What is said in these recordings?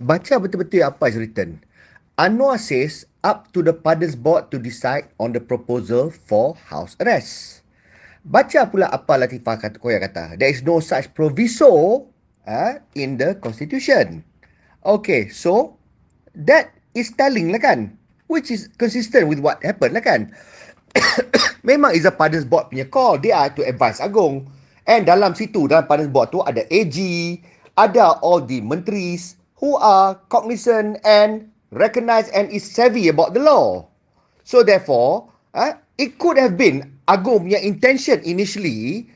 Baca betul-betul apa is written. Anwar says up to the Pardons Board to decide on the proposal for house arrest. Baca pula apa Latifah kata, Koya kata. There is no such proviso in the constitution. Okay, so that is telling lah kan. Which is consistent with what happened lah kan. Memang is a Pardons Board punya call. They are to advise Agong. And dalam situ, dalam Pardons Board tu ada AG, ada all the mentris who are cognizant and recognized and is savvy about the law. So therefore, it could have been Agong punya intention initially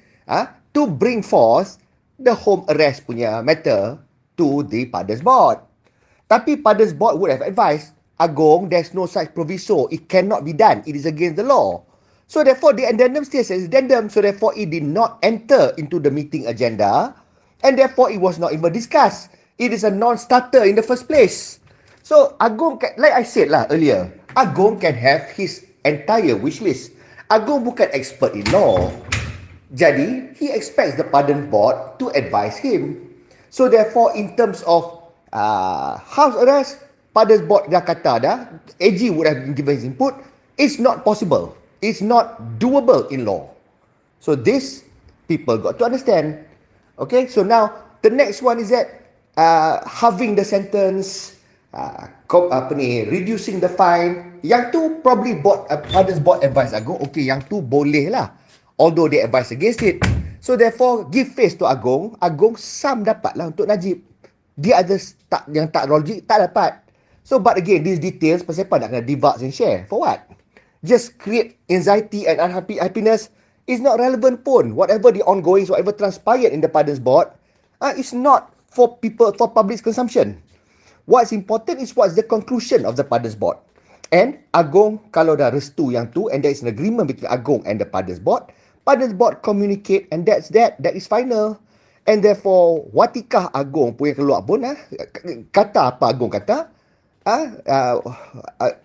to bring forth the home arrest punya matter to the Pardons Board. Tapi Pardons Board would have advised, Agong, there's no such proviso. It cannot be done. It is against the law. So therefore, the addendum still says addendum. So therefore, it did not enter into the meeting agenda. And therefore, it was not even discussed. It is a non-starter in the first place. So, Agong, like I said lah earlier, Agong can have his entire wish list. Agong bukan expert in law. Jadi, he expects the Pardon Board to advise him. So therefore, in terms of house arrest, Pardon Board dah kata dah, AG would have given his input, it's not possible. It's not doable in law. So this, people got to understand. Okay, so now, the next one is that, halving the sentence, reducing the fine. Yang tu probably Pardon Board advice Agong, okay, yang tu boleh lah. Although they advise against it. So therefore, give face to Agong. Agong some dapat lah untuk Najib. Dia ada yang tak logik, tak dapat. So but again, these details, pasal apa nak kena divulge and share? For what? Just create anxiety and unhappiness is not relevant pun. Whatever the ongoings, whatever transpired in the Pardons Board, is not for people, for public consumption. What's important is what's the conclusion of the Pardons Board. And Agong, kalau dah restu yang tu, and there is an agreement between Agong and the Pardons Board communicate, and that's that. That is final. And therefore, watikah Agong punya keluar pun, kata apa Agong kata,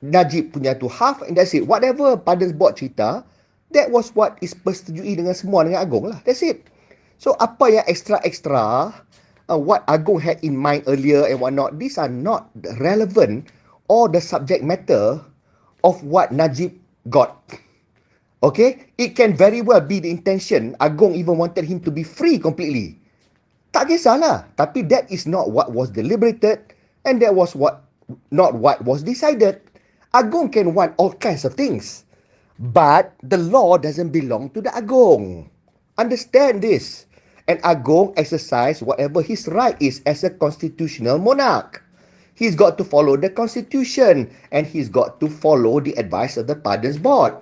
Najib punya tu half, and that's it. Whatever Pardons Board cerita, that was what is persetujui dengan semua dengan Agong lah. That's it. So, apa yang extra, what Agong had in mind earlier and whatnot, these are not relevant or the subject matter of what Najib got. Okay? It can very well be the intention. Agong even wanted him to be free completely. Tak kisahlah. Tapi that is not what was deliberated, and that was not what was decided. Agong can want all kinds of things. But the law doesn't belong to the Agong. Understand this. And Agong exercise whatever his right is as a constitutional monarch. He's got to follow the constitution, and he's got to follow the advice of the Pardons Board.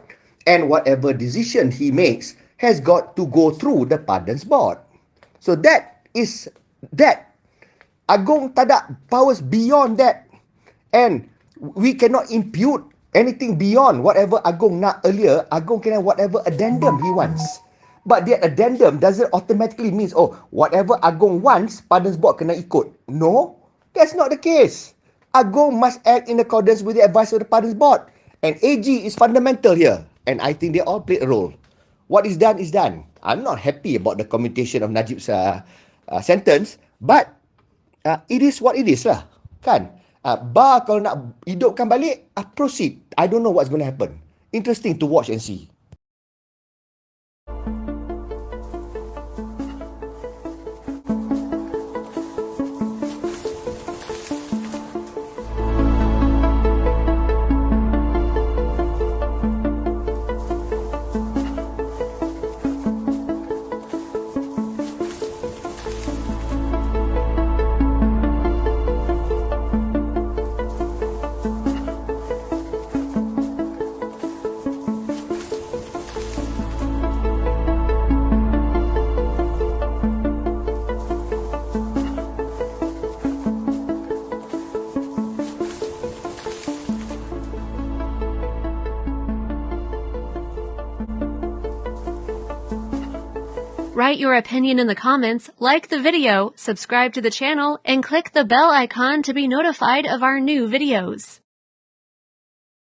And whatever decision he makes has got to go through the Pardons Board. So that is that. Agong tak ada powers beyond that. And we cannot impute anything beyond whatever Agong nak earlier. Agong can have whatever addendum he wants. But that addendum doesn't automatically mean, whatever Agong wants, Pardons Board kena ikut. No, that's not the case. Agong must act in accordance with the advice of the Pardons Board. And AG is fundamental here. And I think they all play a role. What is done is done. I'm not happy about the commutation of Najib's sentence. But it is what it is lah. Kan? Kalau nak hidupkan balik, proceed. I don't know what's going to happen. Interesting to watch and see. Write your opinion in the comments, like the video, subscribe to the channel, and click the bell icon to be notified of our new videos.